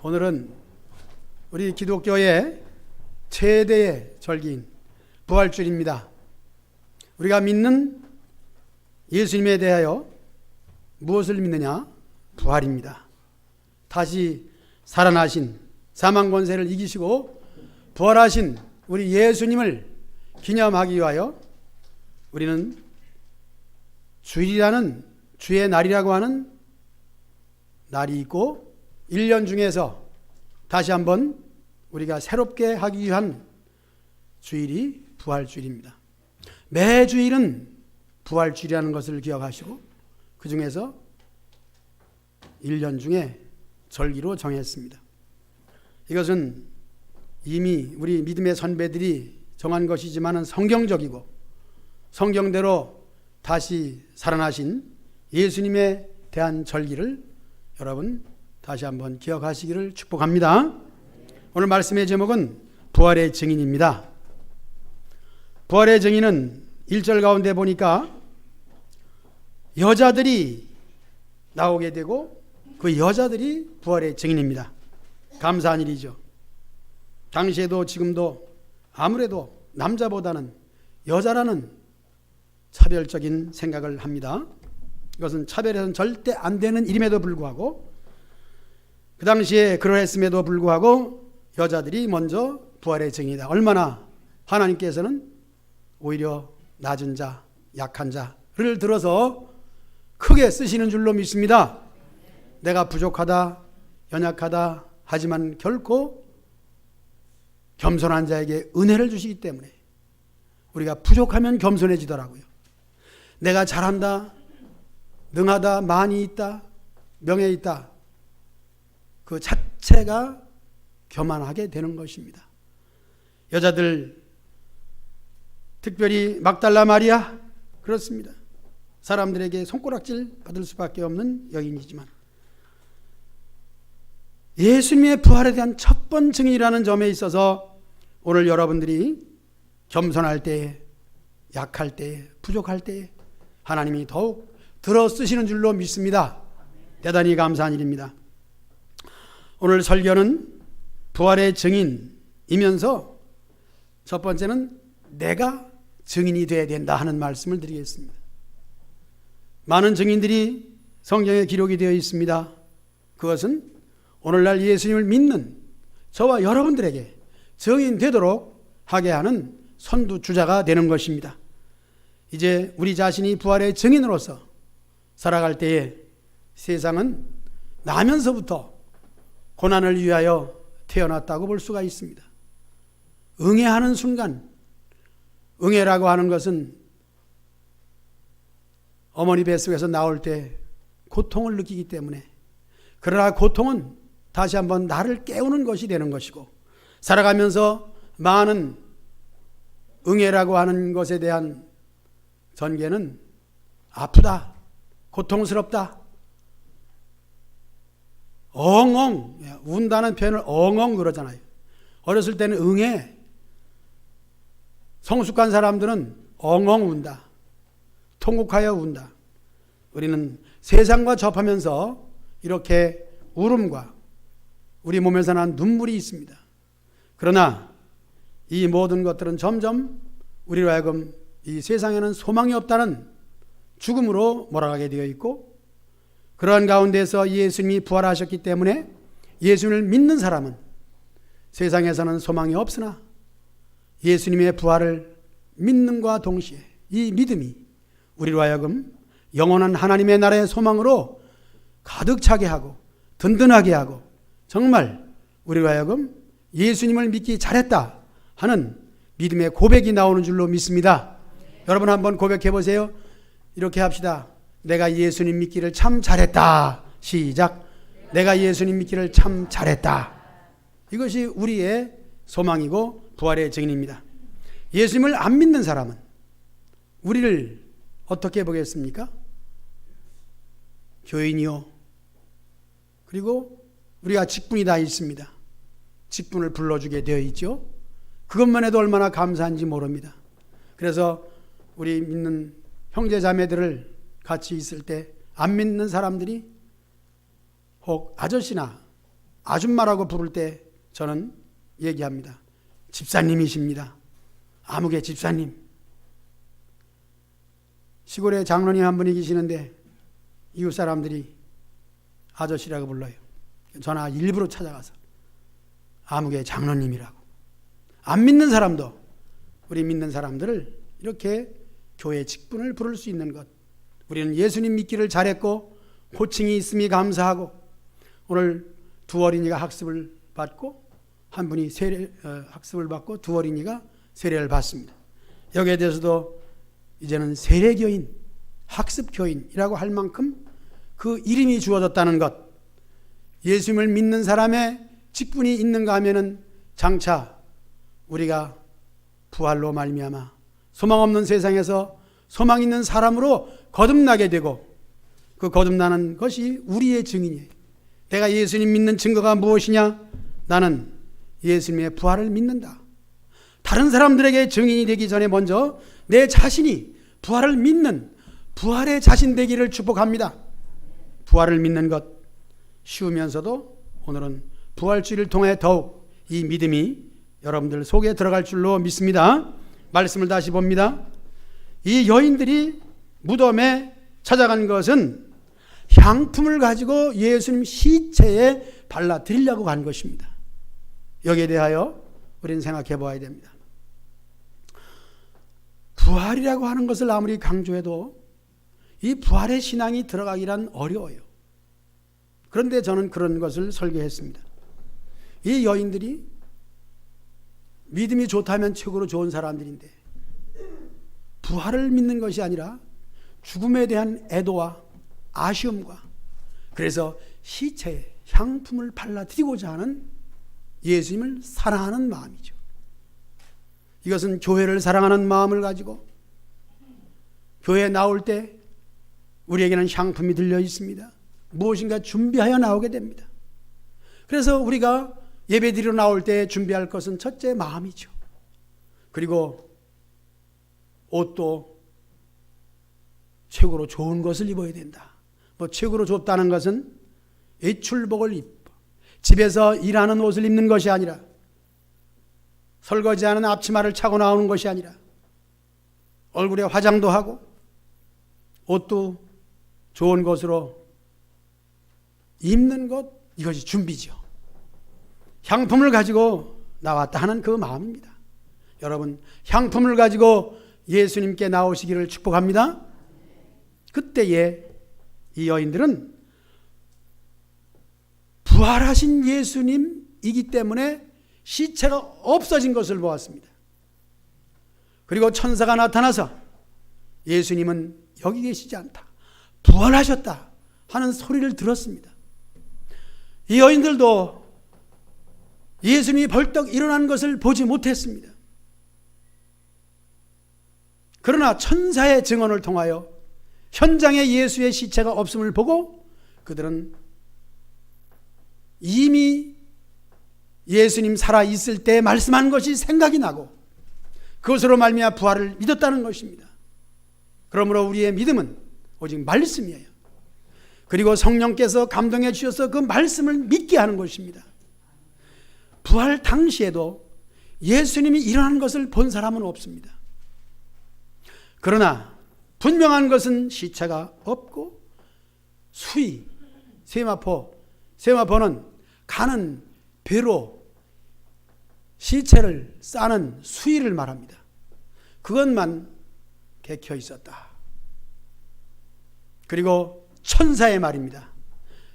오늘은 우리 기독교의 최대의 절기인 부활주일입니다. 우리가 믿는 예수님에 대하여 무엇을 믿느냐? 부활입니다. 다시 살아나신 사망 권세를 이기시고 부활하신 우리 예수님을 기념하기 위하여 우리는 주일이라는 주의 날이라고 하는 날이 있고 1년 중에서 다시 한번 우리가 새롭게 하기 위한 주일이 부활주일입니다. 매 주일은 부활주일이라는 것을 기억하시고 그 중에서 1년 중에 절기로 정했습니다. 이것은 이미 우리 믿음의 선배들이 정한 것이지만 성경적이고 성경대로 다시 살아나신 예수님에 대한 절기를 여러분 다시 한번 기억하시기를 축복합니다. 오늘 말씀의 제목은 부활의 증인입니다. 부활의 증인은 1절 가운데 보니까 여자들이 나오게 되고 그 여자들이 부활의 증인입니다. 감사한 일이죠. 당시에도 지금도 아무래도 남자보다는 여자라는 차별적인 생각을 합니다. 이것은 차별해서는 절대 안 되는 일임에도 불구하고 그 당시에 그러했음에도 불구하고 여자들이 먼저 부활의 증인이다. 얼마나 하나님께서는 오히려 낮은 자, 약한 자를 들어서 크게 쓰시는 줄로 믿습니다. 내가 부족하다, 연약하다 하지만 결코 겸손한 자에게 은혜를 주시기 때문에 우리가 부족하면 겸손해지더라고요. 내가 잘한다, 능하다, 많이 있다, 명예 있다, 그 자체가 교만하게 되는 것입니다. 여자들 특별히 막달라 마리아 그렇습니다. 사람들에게 손가락질 받을 수밖에 없는 여인이지만 예수님의 부활에 대한 첫 번째 증인이라는 점에 있어서 오늘 여러분들이 겸손할 때에, 약할 때에, 부족할 때에 하나님이 더욱 들어 쓰시는 줄로 믿습니다. 대단히 감사한 일입니다. 오늘 설교는 부활의 증인이면서 첫 번째는 내가 증인이 되어야 된다 하는 말씀을 드리겠습니다. 많은 증인들이 성경에 기록이 되어 있습니다. 그것은 오늘날 예수님을 믿는 저와 여러분들에게 증인 되도록 하게 하는 선두주자가 되는 것입니다. 이제 우리 자신이 부활의 증인으로서 살아갈 때에 세상은 나면서부터 고난을 위하여 태어났다고 볼 수가 있습니다. 응애하는 순간, 응애라고 하는 것은 어머니 뱃속에서 나올 때 고통을 느끼기 때문에, 그러나 고통은 다시 한번 나를 깨우는 것이 되는 것이고, 살아가면서 많은 응애라고 하는 것에 대한 전개는 아프다, 고통스럽다, 엉엉 운다는 표현을 엉엉 그러잖아요. 어렸을 때는 응애, 성숙한 사람들은 엉엉 운다, 통곡하여 운다. 우리는 세상과 접하면서 이렇게 울음과 우리 몸에서 나는 눈물이 있습니다. 그러나 이 모든 것들은 점점 우리로 하여금 이 세상에는 소망이 없다는 죽음으로 몰아가게 되어 있고, 그러한 가운데서 예수님이 부활하셨기 때문에 예수님을 믿는 사람은 세상에서는 소망이 없으나 예수님의 부활을 믿는과 동시에 이 믿음이 우리로 하여금 영원한 하나님의 나라의 소망으로 가득 차게 하고 든든하게 하고 정말 우리로 하여금 예수님을 믿기 잘했다 하는 믿음의 고백이 나오는 줄로 믿습니다. 여러분 한번 고백해 보세요. 이렇게 합시다. 내가 예수님 믿기를 참 잘했다. 시작. 내가 예수님 믿기를 참 잘했다. 이것이 우리의 소망이고 부활의 증인입니다. 예수님을 안 믿는 사람은 우리를 어떻게 보겠습니까? 교인이요. 그리고 우리가 직분이 다 있습니다. 직분을 불러주게 되어 있죠. 그것만 해도 얼마나 감사한지 모릅니다. 그래서 우리 믿는 형제 자매들을 같이 있을 때 안 믿는 사람들이 혹 아저씨나 아줌마라고 부를 때 저는 얘기합니다. 집사님이십니다. 아무개 집사님. 시골에 장로님 한 분이 계시는데 이웃 사람들이 아저씨라고 불러요. 전화 일부러 찾아가서 아무개 장로님이라고. 안 믿는 사람도 우리 믿는 사람들을 이렇게 교회 직분을 부를 수 있는 것. 우리는 예수님 믿기를 잘했고 호칭이 있음이 감사하고 오늘 두 어린이가 학습을 받고 한 분이 학습을 받고 두 어린이가 세례를 받습니다. 여기에 대해서도 이제는 세례교인, 학습교인이라고 할 만큼 그 이름이 주어졌다는 것. 예수님을 믿는 사람의 직분이 있는가 하면은 장차 우리가 부활로 말미암아 소망 없는 세상에서 소망 있는 사람으로 거듭나게 되고 그 거듭나는 것이 우리의 증인이에요. 내가 예수님 믿는 증거가 무엇이냐? 나는 예수님의 부활을 믿는다. 다른 사람들에게 증인이 되기 전에 먼저 내 자신이 부활을 믿는 부활의 자신 되기를 축복합니다. 부활을 믿는 것 쉬우면서도 오늘은 부활주의를 통해 더욱 이 믿음이 여러분들 속에 들어갈 줄로 믿습니다. 말씀을 다시 봅니다. 이 여인들이 무덤에 찾아간 것은 향품을 가지고 예수님 시체에 발라드리려고 간 것입니다. 여기에 대하여 우리는 생각해 봐야 됩니다. 부활이라고 하는 것을 아무리 강조해도 이 부활의 신앙이 들어가기란 어려워요. 그런데 저는 그런 것을 설교했습니다. 이 여인들이 믿음이 좋다면 최고로 좋은 사람들인데 부활을 믿는 것이 아니라 죽음에 대한 애도와 아쉬움과 그래서 시체에 향품을 발라드리고자 하는 예수님을 사랑하는 마음이죠. 이것은 교회를 사랑하는 마음을 가지고 교회에 나올 때 우리에게는 향품이 들려 있습니다. 무엇인가 준비하여 나오게 됩니다. 그래서 우리가 예배드리러 나올 때 준비할 것은 첫째 마음이죠. 그리고 옷도 최고로 좋은 것을 입어야 된다. 뭐 최고로 좋다는 것은 외출복을 입고 집에서 일하는 옷을 입는 것이 아니라 설거지하는 앞치마를 차고 나오는 것이 아니라 얼굴에 화장도 하고 옷도 좋은 것으로 입는 것, 이것이 준비죠. 향품을 가지고 나왔다 하는 그 마음입니다. 여러분, 향품을 가지고 예수님께 나오시기를 축복합니다. 그때에 이 여인들은 부활하신 예수님이기 때문에 시체가 없어진 것을 보았습니다. 그리고 천사가 나타나서 예수님은 여기 계시지 않다, 부활하셨다 하는 소리를 들었습니다. 이 여인들도 예수님이 벌떡 일어난 것을 보지 못했습니다. 그러나 천사의 증언을 통하여 현장에 예수의 시체가 없음을 보고 그들은 이미 예수님 살아있을 때 말씀한 것이 생각이 나고 그것으로 말미암아 부활을 믿었다는 것입니다. 그러므로 우리의 믿음은 오직 말씀이에요. 그리고 성령께서 감동해 주셔서 그 말씀을 믿게 하는 것입니다. 부활 당시에도 예수님이 일어난 것을 본 사람은 없습니다. 그러나 분명한 것은 시체가 없고 수의, 세마포는 가는 배로 시체를 싸는 수의를 말합니다. 그것만 개켜 있었다. 그리고 천사의 말입니다.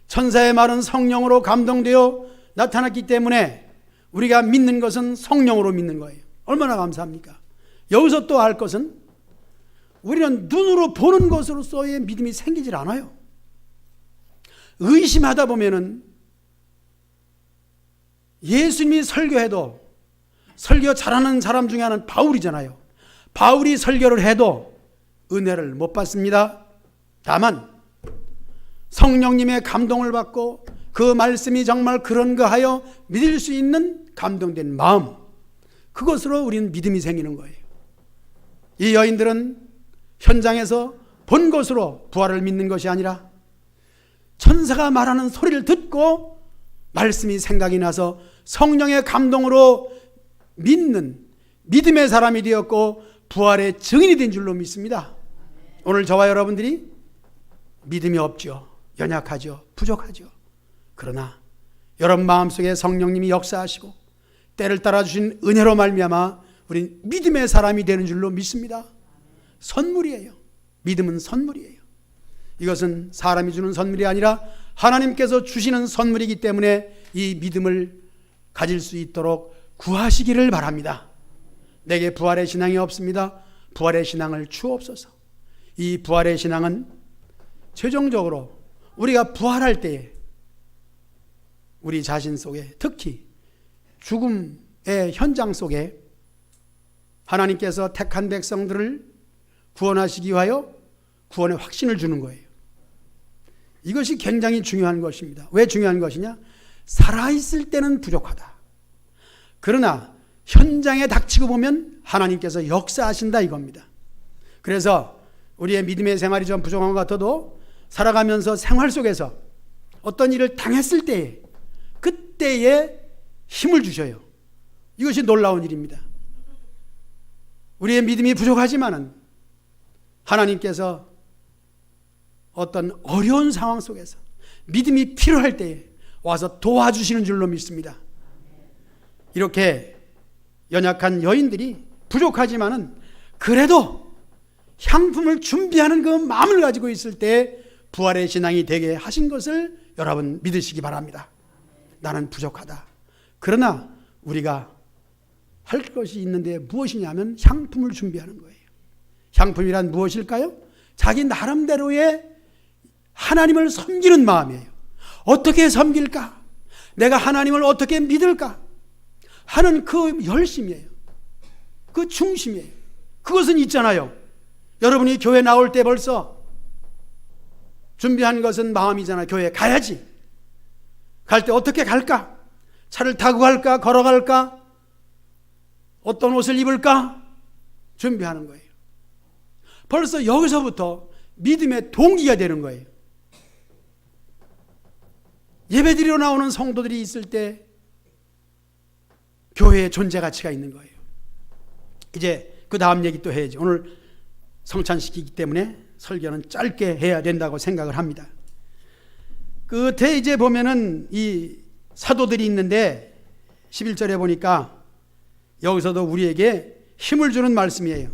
천사의 말은 성령으로 감동되어 나타났기 때문에 우리가 믿는 것은 성령으로 믿는 거예요. 얼마나 감사합니까? 여기서 또 알 것은 우리는 눈으로 보는 것으로서의 믿음이 생기질 않아요. 의심하다 보면은 예수님이 설교해도 설교 잘하는 사람 중에 하나는 바울이잖아요. 바울이 설교를 해도 은혜를 못 받습니다. 다만 성령님의 감동을 받고 그 말씀이 정말 그런가 하여 믿을 수 있는 감동된 마음, 그것으로 우리는 믿음이 생기는 거예요. 이 여인들은 현장에서 본 것으로 부활을 믿는 것이 아니라 천사가 말하는 소리를 듣고 말씀이 생각이 나서 성령의 감동으로 믿는 믿음의 사람이 되었고 부활의 증인이 된 줄로 믿습니다. 오늘 저와 여러분들이 믿음이 없죠. 연약하죠. 부족하죠. 그러나 여러분 마음속에 성령님이 역사하시고 때를 따라 주신 은혜로 말미암아 우린 믿음의 사람이 되는 줄로 믿습니다. 선물이에요. 믿음은 선물이에요. 이것은 사람이 주는 선물이 아니라 하나님께서 주시는 선물이기 때문에 이 믿음을 가질 수 있도록 구하시기를 바랍니다. 내게 부활의 신앙이 없습니다. 부활의 신앙을 주옵소서. 이 부활의 신앙은 최종적으로 우리가 부활할 때에 우리 자신 속에, 특히 죽음의 현장 속에 하나님께서 택한 백성들을 구원하시기 위하여 구원의 확신을 주는 거예요. 이것이 굉장히 중요한 것입니다. 왜 중요한 것이냐? 살아있을 때는 부족하다. 그러나 현장에 닥치고 보면 하나님께서 역사하신다 이겁니다. 그래서 우리의 믿음의 생활이 좀 부족한 것 같아도 살아가면서 생활 속에서 어떤 일을 당했을 때에 그때에 힘을 주셔요. 이것이 놀라운 일입니다. 우리의 믿음이 부족하지만은 하나님께서 어떤 어려운 상황 속에서 믿음이 필요할 때에 와서 도와주시는 줄로 믿습니다. 이렇게 연약한 여인들이 부족하지만은 그래도 향품을 준비하는 그 마음을 가지고 있을 때 부활의 신앙이 되게 하신 것을 여러분 믿으시기 바랍니다. 나는 부족하다. 그러나 우리가 할 것이 있는데 무엇이냐면 향품을 준비하는 거예요. 향품이란 무엇일까요? 자기 나름대로의 하나님을 섬기는 마음이에요. 어떻게 섬길까? 내가 하나님을 어떻게 믿을까? 하는 그 열심이에요. 그 중심이에요. 그것은 있잖아요. 여러분이 교회 나올 때 벌써 준비한 것은 마음이잖아요. 교회 가야지. 갈 때 어떻게 갈까? 차를 타고 갈까? 걸어갈까? 어떤 옷을 입을까? 준비하는 거예요. 벌써 여기서부터 믿음의 동기가 되는 거예요. 예배드리러 나오는 성도들이 있을 때 교회의 존재 가치가 있는 거예요. 이제 그 다음 얘기 또 해야지. 오늘 성찬식이기 때문에 설교는 짧게 해야 된다고 생각을 합니다. 끝에 이제 보면은 이 사도들이 있는데 11절에 보니까 여기서도 우리에게 힘을 주는 말씀이에요.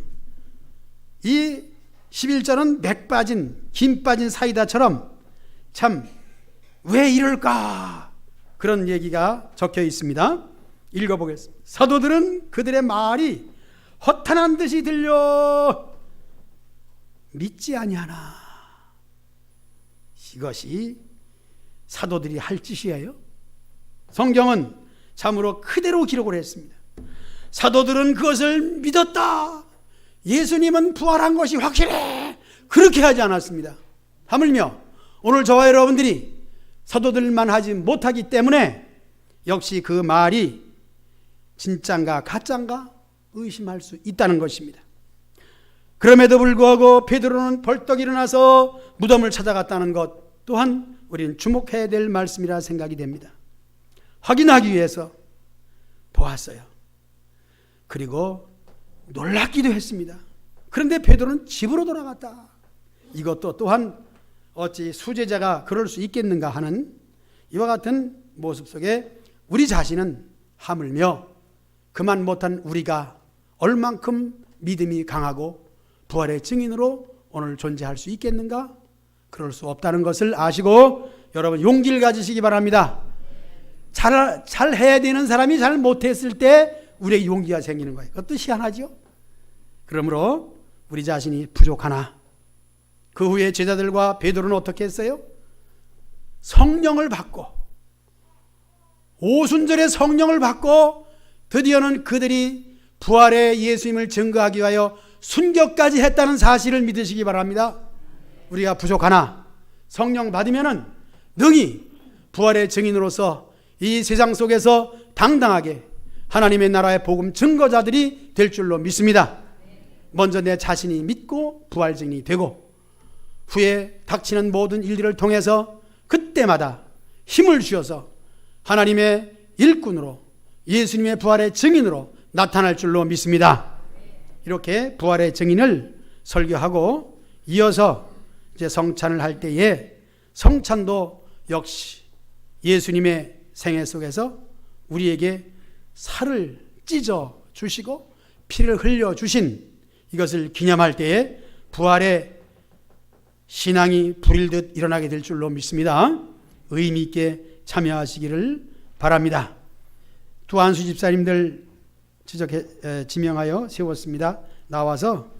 이 11절은 맥 빠진, 김 빠진 사이다처럼 참 왜 이럴까? 그런 얘기가 적혀 있습니다. 읽어보겠습니다. 사도들은 그들의 말이 허탄한 듯이 들려 믿지 아니하나. 이것이 사도들이 할 짓이에요. 성경은 참으로 그대로 기록을 했습니다. 사도들은 그것을 믿었다. 예수님은 부활한 것이 확실해. 그렇게 하지 않았습니다. 하물며 오늘 저와 여러분들이 사도들만 하지 못하기 때문에 역시 그 말이 진짠가 가짠가 의심할 수 있다는 것입니다. 그럼에도 불구하고 베드로는 벌떡 일어나서 무덤을 찾아갔다는 것 또한 우리는 주목해야 될 말씀이라 생각이 됩니다. 확인하기 위해서 보았어요. 그리고 놀랍기도 했습니다. 그런데 베드로는 집으로 돌아갔다. 이것도 또한 어찌 수제자가 그럴 수 있겠는가 하는 이와 같은 모습 속에 우리 자신은 하물며 그만 못한 우리가 얼만큼 믿음이 강하고 부활의 증인으로 오늘 존재할 수 있겠는가? 그럴 수 없다는 것을 아시고 여러분 용기를 가지시기 바랍니다. 잘 해야 되는 사람이 잘 못했을 때 우리에게 용기가 생기는 거예요. 그것도 희한하죠? 그러므로 우리 자신이 부족하나 그 후에 제자들과 베드로는 어떻게 했어요? 성령을 받고 오순절에 성령을 받고 드디어는 그들이 부활의 예수님을 증거하기 위하여 순교까지 했다는 사실을 믿으시기 바랍니다. 우리가 부족하나 성령 받으면은 능히 부활의 증인으로서 이 세상 속에서 당당하게 하나님의 나라의 복음 증거자들이 될 줄로 믿습니다. 먼저 내 자신이 믿고 부활 증인이 되고 후에 닥치는 모든 일들을 통해서 그때마다 힘을 주셔서 하나님의 일꾼으로 예수님의 부활의 증인으로 나타날 줄로 믿습니다. 이렇게 부활의 증인을 설교하고 이어서 이제 성찬을 할 때에 성찬도 역시 예수님의 생애 속에서 우리에게 살을 찢어 주시고 피를 흘려 주신 이것을 기념할 때에 부활의 신앙이 불일듯 일어나게 될 줄로 믿습니다. 의미 있게 참여하시기를 바랍니다. 두 안수 집사님들 지명하여 세웠습니다. 나와서